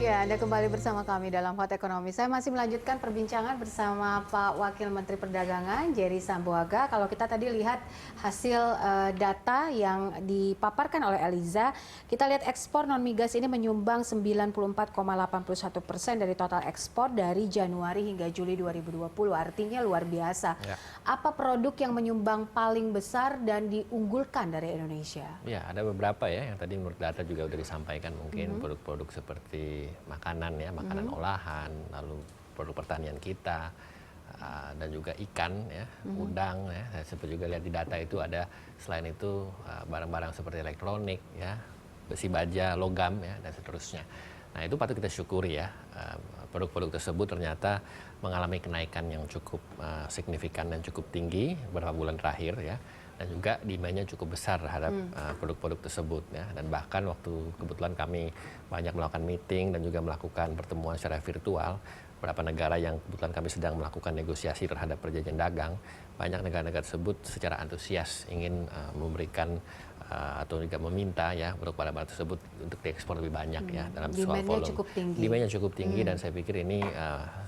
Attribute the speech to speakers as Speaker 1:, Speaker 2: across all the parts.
Speaker 1: Ya, Anda kembali bersama kami dalam Hot Ekonomi. Saya masih melanjutkan perbincangan bersama Pak Wakil Menteri Perdagangan, Jerry Sambuaga. Kalau kita tadi lihat hasil data yang dipaparkan oleh Eliza, kita lihat ekspor non-migas ini menyumbang 94,81% dari total ekspor dari Januari hingga Juli 2020. Artinya luar biasa. Ya. Apa produk yang menyumbang paling besar dan diunggulkan dari Indonesia?
Speaker 2: Ya, ada beberapa ya yang tadi menurut data juga sudah disampaikan, mungkin produk-produk seperti makanan ya, makanan olahan, lalu produk pertanian kita, dan juga ikan ya, udang ya. Saya sempat juga lihat di data itu ada selain itu barang-barang seperti elektronik ya, besi baja, logam ya, dan seterusnya. Nah, itu patut kita syukuri ya. Produk-produk tersebut ternyata mengalami kenaikan yang cukup signifikan dan cukup tinggi beberapa bulan terakhir ya. Dan juga demand-nya cukup besar terhadap produk-produk tersebut ya. Dan bahkan waktu kebetulan kami banyak melakukan meeting dan juga melakukan pertemuan secara virtual, beberapa negara yang kebetulan kami sedang melakukan negosiasi terhadap perjanjian dagang, banyak negara-negara tersebut secara antusias ingin memberikan atau juga meminta ya produk barang tersebut untuk diekspor lebih banyak ya dalam soal volume. Demand-nya cukup tinggi dan saya pikir ini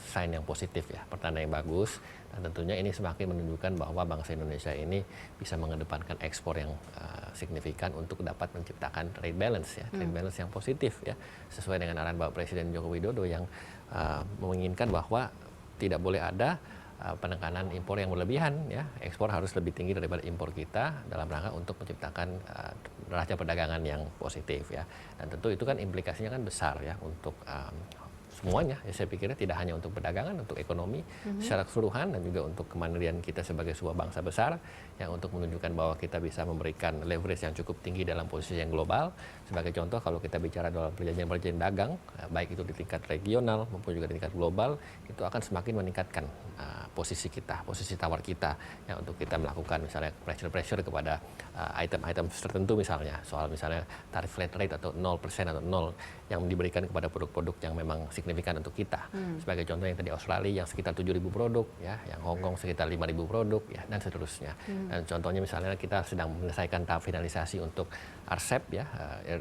Speaker 2: sign yang positif ya, pertanda yang bagus, dan tentunya ini semakin menunjukkan bahwa bangsa Indonesia ini bisa mengedepankan ekspor yang signifikan untuk dapat menciptakan trade balance ya, trade balance yang positif ya, sesuai dengan arahan Bapak Presiden Joko Widodo yang menginginkan bahwa tidak boleh ada penekanan impor yang berlebihan ya, ekspor harus lebih tinggi daripada impor kita dalam rangka untuk menciptakan neraca perdagangan yang positif ya, dan tentu itu kan implikasinya kan besar ya untuk semuanya ya, saya pikirnya tidak hanya untuk perdagangan, untuk ekonomi secara keseluruhan, dan juga untuk kemandirian kita sebagai sebuah bangsa besar yang untuk menunjukkan bahwa kita bisa memberikan leverage yang cukup tinggi dalam posisi yang global. Sebagai contoh, kalau kita bicara dalam perjanjian dagang, baik itu di tingkat regional maupun juga di tingkat global, itu akan semakin meningkatkan posisi kita, posisi tawar kita ya, untuk kita melakukan misalnya pressure kepada item-item tertentu, misalnya soal misalnya tarif flat rate atau 0% atau 0 yang diberikan kepada produk-produk yang memang signifikan untuk kita. Sebagai contoh yang tadi Australia yang sekitar 7.000 produk ya, yang Hong Kong sekitar 5.000 produk ya, dan seterusnya. Dan contohnya misalnya kita sedang menyelesaikan tahap finalisasi untuk RCEP ya,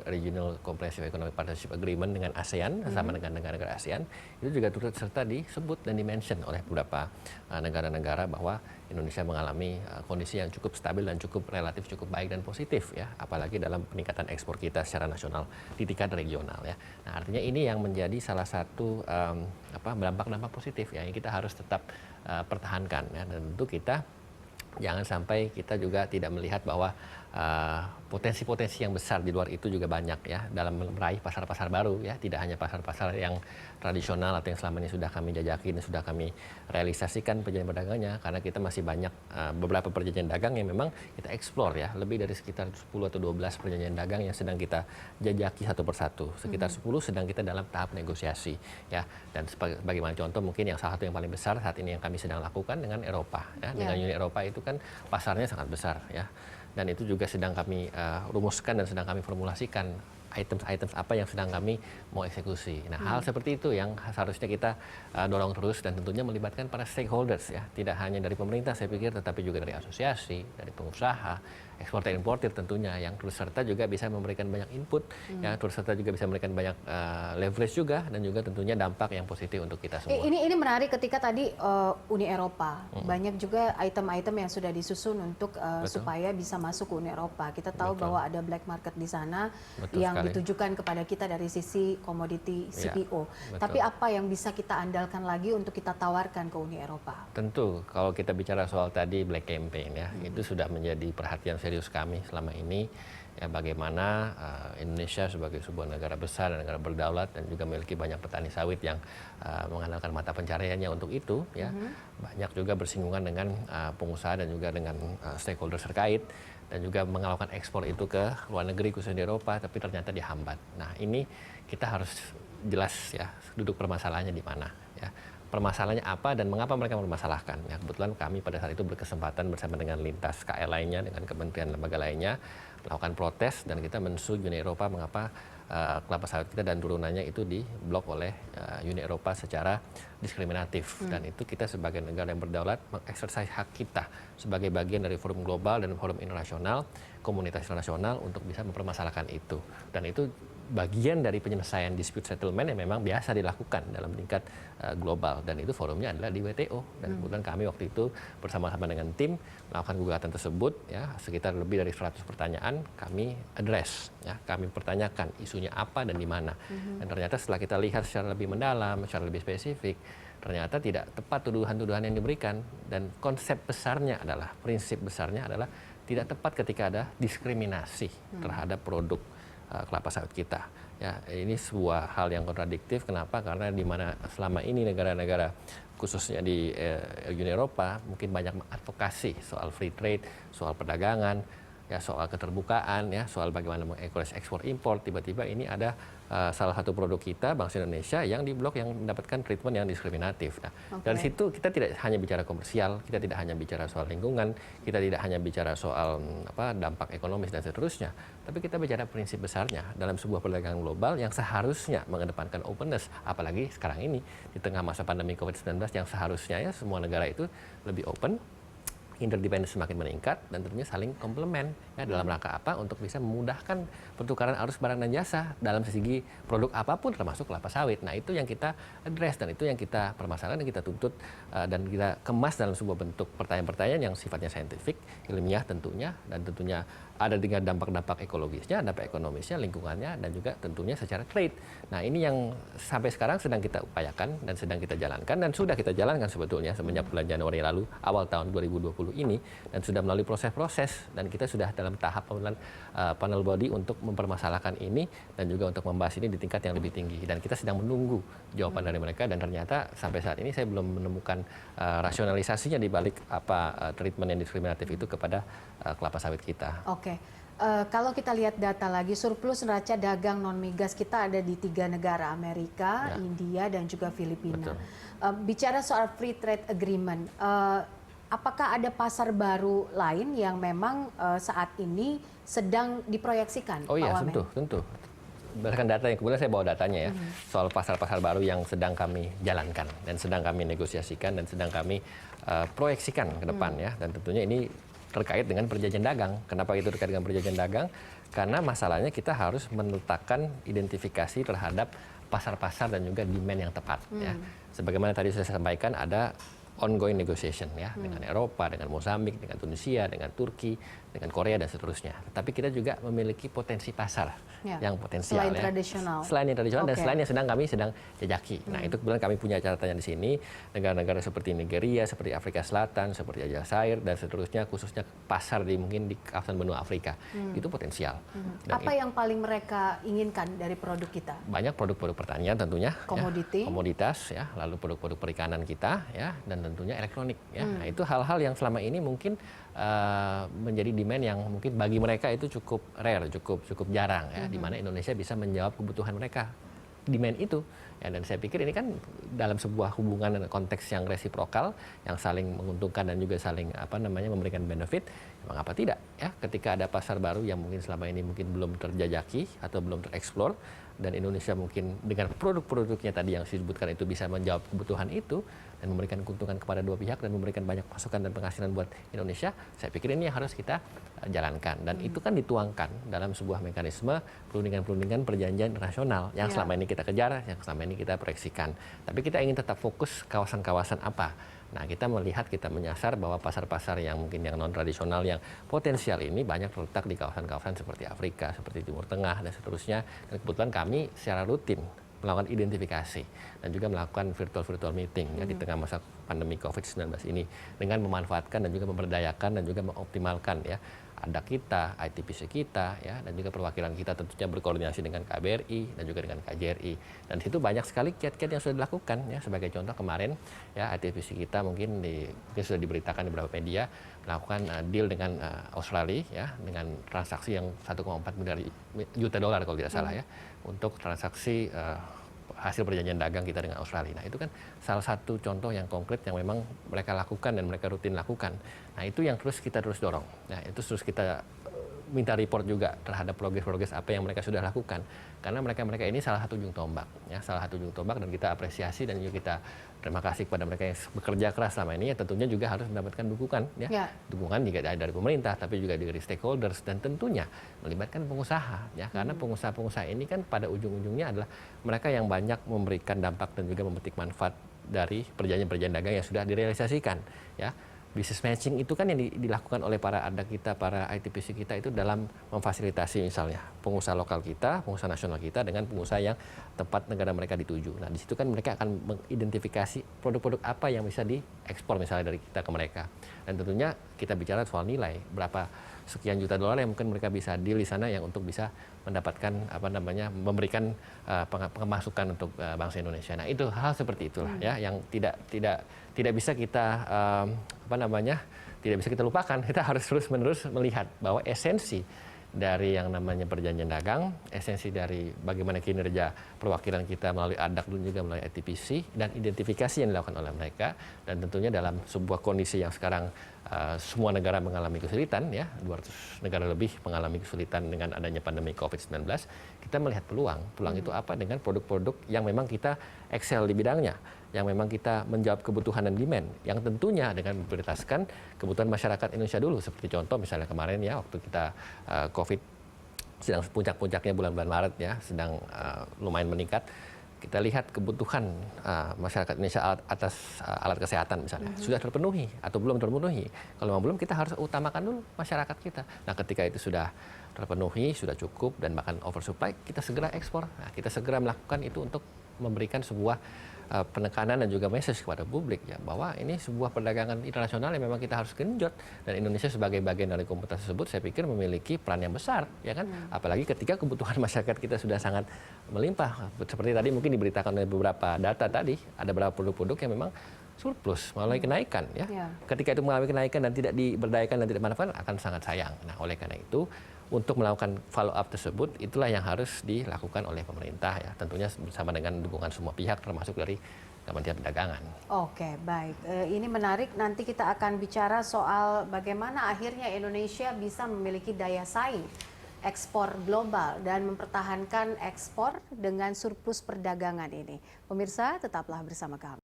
Speaker 2: Regional Comprehensive Economic Partnership Agreement dengan ASEAN, sama dengan negara-negara ASEAN, itu juga turut serta disebut dan dimention oleh beberapa negara-negara bahwa Indonesia mengalami kondisi yang cukup stabil dan relatif cukup baik dan positif ya, apalagi dalam peningkatan ekspor kita secara nasional di tingkat regional ya. Nah, artinya ini yang menjadi salah satu dampak-dampak positif ya, yang kita harus tetap pertahankan ya, dan tentu kita jangan sampai kita juga tidak melihat bahwa potensi-potensi yang besar di luar itu juga banyak ya, dalam meraih pasar-pasar baru ya, tidak hanya pasar-pasar yang tradisional atau yang selama ini sudah kami jajaki dan sudah kami realisasikan perjanjian perdagangannya, karena kita masih banyak beberapa perjanjian dagang yang memang kita eksplor ya, lebih dari sekitar 10 atau 12 perjanjian dagang yang sedang kita jajaki satu persatu, sekitar 10 sedang kita dalam tahap negosiasi ya. Dan bagaimana contoh mungkin yang salah satu yang paling besar saat ini yang kami sedang lakukan dengan Eropa ya, dengan Uni Eropa itu kan pasarnya sangat besar ya. Dan itu juga sedang kami rumuskan dan sedang kami formulasikan items apa yang sedang kami mau eksekusi. Nah, hal seperti itu yang seharusnya kita dorong terus, dan tentunya melibatkan para stakeholders ya, tidak hanya dari pemerintah saya pikir, tetapi juga dari asosiasi, dari pengusaha, eksportir importir tentunya, yang terus serta juga bisa memberikan banyak input ya, terus serta juga bisa memberikan banyak leverage juga, dan juga tentunya dampak yang positif untuk kita semua.
Speaker 1: Ini menarik ketika tadi Uni Eropa banyak juga item-item yang sudah disusun untuk supaya bisa masuk ke Uni Eropa. Kita tahu bahwa ada black market di sana yang ditujukan kepada kita dari sisi komoditi CPO. Tapi apa yang bisa kita andalkan lagi untuk kita tawarkan ke Uni Eropa?
Speaker 2: Tentu kalau kita bicara soal tadi black campaign ya, itu sudah menjadi perhatian serius kami selama ini ya, bagaimana Indonesia sebagai sebuah negara besar dan negara berdaulat dan juga memiliki banyak petani sawit yang mengandalkan mata pencariannya untuk itu ya, banyak juga bersinggungan dengan pengusaha dan juga dengan stakeholder terkait, dan juga melakukan ekspor itu ke luar negeri khususnya di Eropa, tapi ternyata dihambat. Nah, ini kita harus jelas ya, duduk permasalahannya di mana ya, permasalahannya apa dan mengapa mereka mempermasalahkan ya. Kebetulan kami pada saat itu berkesempatan bersama dengan lintas KL lainnya, dengan kementerian lembaga lainnya melakukan protes dan kita mensu Uni Eropa mengapa kelapa sawit kita dan turunannya itu diblok oleh Uni Eropa secara diskriminatif. Dan itu kita sebagai negara yang berdaulat mengeksersis hak kita sebagai bagian dari forum global dan forum internasional, komunitas internasional untuk bisa mempermasalahkan itu. Dan itu bagian dari penyelesaian dispute settlement yang memang biasa dilakukan dalam tingkat global, dan itu forumnya adalah di WTO. Dan kemudian kami waktu itu bersama-sama dengan tim melakukan gugatan tersebut, ya, sekitar lebih dari 100 pertanyaan kami address, ya, kami pertanyakan isunya apa dan di mana. Dan ternyata setelah kita lihat secara lebih mendalam, secara lebih spesifik, ternyata tidak tepat tuduhan-tuduhan yang diberikan, dan konsep besarnya adalah, prinsip besarnya adalah tidak tepat ketika ada diskriminasi terhadap produk kelapa sawit kita. Ya, ini sebuah hal yang kontradiktif. Kenapa? Karena di mana selama ini negara-negara khususnya di Uni Eropa mungkin banyak mengadvokasi soal free trade, soal perdagangan, ya, soal keterbukaan, ya, soal bagaimana mengequalize ekspor impor. Tiba-tiba ini ada salah satu produk kita, bangsa Indonesia, yang diblok, yang mendapatkan treatment yang diskriminatif. Nah, dari situ kita tidak hanya bicara komersial, kita tidak hanya bicara soal lingkungan, kita tidak hanya bicara soal dampak ekonomis dan seterusnya, tapi kita bicara prinsip besarnya dalam sebuah perdagangan global yang seharusnya mengedepankan openness, apalagi sekarang ini di tengah masa pandemi COVID-19 yang seharusnya, ya, semua negara itu lebih open, interdependence semakin meningkat, dan tentunya saling komplement, ya, dalam rangka apa? Untuk bisa memudahkan pertukaran arus barang dan jasa dalam segi produk apapun termasuk kelapa sawit. Nah, itu yang kita address dan itu yang kita permasalahkan dan kita tuntut dan kita kemas dalam sebuah bentuk pertanyaan-pertanyaan yang sifatnya saintifik, ilmiah tentunya, dan tentunya ada dengan dampak-dampak ekologisnya, dampak ekonomisnya, lingkungannya, dan juga tentunya secara trade. Nah, ini yang sampai sekarang sedang kita upayakan dan sedang kita jalankan dan sudah kita jalankan sebetulnya semenjak bulan Januari lalu, awal tahun 2020 ini, dan sudah melalui proses-proses, dan kita sudah dalam tahap pemilihan panel body untuk mempermasalahkan ini dan juga untuk membahas ini di tingkat yang lebih tinggi, dan kita sedang menunggu jawaban dari mereka. Dan ternyata sampai saat ini saya belum menemukan rasionalisasinya di balik treatment yang diskriminatif itu kepada kelapa sawit kita.
Speaker 1: Oke. Kalau kita lihat data lagi, surplus neraca dagang non migas kita ada di 3 negara, Amerika, India, dan juga Filipina. Bicara soal free trade agreement, apakah ada pasar baru lain yang memang saat ini sedang diproyeksikan,
Speaker 2: Oh iya,
Speaker 1: Pak Wamen?
Speaker 2: tentu. Berdasarkan data yang kemudian saya bawa datanya, ya, soal pasar-pasar baru yang sedang kami jalankan dan sedang kami negosiasikan dan sedang kami proyeksikan ke depan, ya, dan tentunya ini terkait dengan perjanjian dagang. Kenapa itu terkait dengan perjanjian dagang? Karena masalahnya kita harus meletakkan identifikasi terhadap pasar-pasar dan juga demand yang tepat. Ya. Sebagaimana tadi saya sampaikan, ada ongoing negotiation, ya, dengan Eropa, dengan Mozambik, dengan Tunisia, dengan Turki, dengan Korea, dan seterusnya. Tapi kita juga memiliki potensi pasar yang potensial,
Speaker 1: selain tradisional.
Speaker 2: Selain yang tradisional dan selain yang kami sedang jajaki. Nah, itu kemudian kami punya catatannya di sini. Negara-negara seperti Nigeria, seperti Afrika Selatan, seperti Aljazair, dan seterusnya, khususnya pasar mungkin di kawasan benua Afrika. Itu potensial.
Speaker 1: Apa yang paling mereka inginkan dari produk kita?
Speaker 2: Banyak produk-produk pertanian tentunya,
Speaker 1: komoditi,
Speaker 2: ya, komoditas, ya, lalu produk-produk perikanan kita, ya, dan tentunya elektronik, ya. Nah, itu hal-hal yang selama ini mungkin menjadi demand yang mungkin bagi mereka itu cukup rare, cukup jarang, ya, di mana Indonesia bisa menjawab kebutuhan mereka demand itu, ya. Dan saya pikir ini kan dalam sebuah hubungan dan konteks yang resiprokal, yang saling menguntungkan dan juga saling memberikan benefit. Mengapa tidak, ya, ketika ada pasar baru yang mungkin selama ini mungkin belum terjajaki atau belum tereksplor, dan Indonesia mungkin dengan produk-produknya tadi yang disebutkan itu bisa menjawab kebutuhan itu dan memberikan keuntungan kepada dua pihak dan memberikan banyak masukan dan penghasilan buat Indonesia, saya pikir ini yang harus kita jalankan. Dan itu kan dituangkan dalam sebuah mekanisme perundingan-perundingan perjanjian internasional yang selama ini kita kejar, yang selama ini kita proyeksikan. Tapi kita ingin tetap fokus kawasan-kawasan apa. Nah, kita melihat, kita menyasar bahwa pasar-pasar yang mungkin yang non-tradisional, yang potensial ini banyak terletak di kawasan-kawasan seperti Afrika, seperti Timur Tengah, dan seterusnya. Dan kebetulan kami secara rutin melakukan identifikasi dan juga melakukan virtual meeting, ya, di tengah masa pandemi COVID-19 ini dengan memanfaatkan dan juga memberdayakan dan juga mengoptimalkan, ya, ada kita, ITPC kita, ya, dan juga perwakilan kita tentunya berkoordinasi dengan KBRI dan juga dengan KJRI. Dan di situ banyak sekali kiat-kiat yang sudah dilakukan, ya. Sebagai contoh kemarin, ya, ITPC kita mungkin sudah diberitakan di beberapa media melakukan deal dengan Australia, ya, dengan transaksi yang 1,4 miliar juta dolar kalau tidak salah, ya, untuk transaksi hasil perjanjian dagang kita dengan Australia. Nah, itu kan salah satu contoh yang konkret yang memang mereka lakukan dan mereka rutin lakukan. Nah, itu yang kita terus dorong. Nah, itu terus kita minta report juga terhadap progres-progres apa yang mereka sudah lakukan. Karena mereka ini salah satu ujung tombak, ya, salah satu ujung tombak, dan kita apresiasi dan juga kita terima kasih kepada mereka yang bekerja keras selama ini. Ya, tentunya juga harus mendapatkan dukungan, ya. Dukungan juga dari pemerintah, tapi juga dari stakeholders, dan tentunya melibatkan pengusaha, ya, karena pengusaha-pengusaha ini kan pada ujung-ujungnya adalah mereka yang banyak memberikan dampak dan juga memetik manfaat dari perjanjian-perjanjian dagang yang sudah direalisasikan, ya. Business matching itu kan yang dilakukan oleh para ADA kita, para ITPC kita itu dalam memfasilitasi misalnya pengusaha lokal kita, pengusaha nasional kita dengan pengusaha yang tempat negara mereka dituju. Nah, di situ kan mereka akan mengidentifikasi produk-produk apa yang bisa diekspor misalnya dari kita ke mereka. Dan tentunya kita bicara soal nilai, berapa sekian juta dolar yang mungkin mereka bisa deal di sana yang untuk bisa mendapatkan memberikan pemasukan untuk bangsa Indonesia. Nah, itu hal seperti itulah ya yang tidak bisa kita tidak bisa kita lupakan. Kita harus terus-menerus melihat bahwa esensi dari yang namanya perjanjian dagang, esensi dari bagaimana kinerja perwakilan kita melalui ADAC dan juga melalui ITPC, dan identifikasi yang dilakukan oleh mereka, dan tentunya dalam sebuah kondisi yang sekarang semua negara mengalami kesulitan, ya, 200 negara lebih mengalami kesulitan dengan adanya pandemi COVID-19, kita melihat peluang itu apa dengan produk-produk yang memang kita excel di bidangnya, yang memang kita menjawab kebutuhan dan demand, yang tentunya dengan memprioritaskan kebutuhan masyarakat Indonesia dulu. Seperti contoh misalnya kemarin, ya, waktu kita COVID sedang puncak-puncaknya bulan-bulan Maret, ya, sedang lumayan meningkat, kita lihat kebutuhan masyarakat Indonesia atas alat kesehatan misalnya sudah terpenuhi atau belum terpenuhi. Kalau belum, kita harus utamakan dulu masyarakat kita. Nah, ketika itu sudah terpenuhi, sudah cukup dan bahkan oversupply, kita segera ekspor. Nah, kita segera melakukan itu untuk memberikan sebuah penekanan dan juga message kepada publik, ya, bahwa ini sebuah perdagangan internasional yang memang kita harus genjot, dan Indonesia sebagai bagian dari komunitas tersebut saya pikir memiliki peran yang besar, ya kan, apalagi ketika kebutuhan masyarakat kita sudah sangat melimpah. Seperti tadi mungkin diberitakan oleh beberapa data tadi, ada beberapa produk-produk yang memang surplus melalui kenaikan, ya. Ketika itu mengalami kenaikan dan tidak diberdayakan dan tidak dimanfaatkan, akan sangat sayang. Nah, oleh karena itu, untuk melakukan follow up tersebut, itulah yang harus dilakukan oleh pemerintah, ya, tentunya bersama dengan dukungan semua pihak termasuk dari Kementerian Perdagangan.
Speaker 1: Oke, baik. Ini menarik, nanti kita akan bicara soal bagaimana akhirnya Indonesia bisa memiliki daya saing ekspor global dan mempertahankan ekspor dengan surplus perdagangan ini. Pemirsa, tetaplah bersama kami.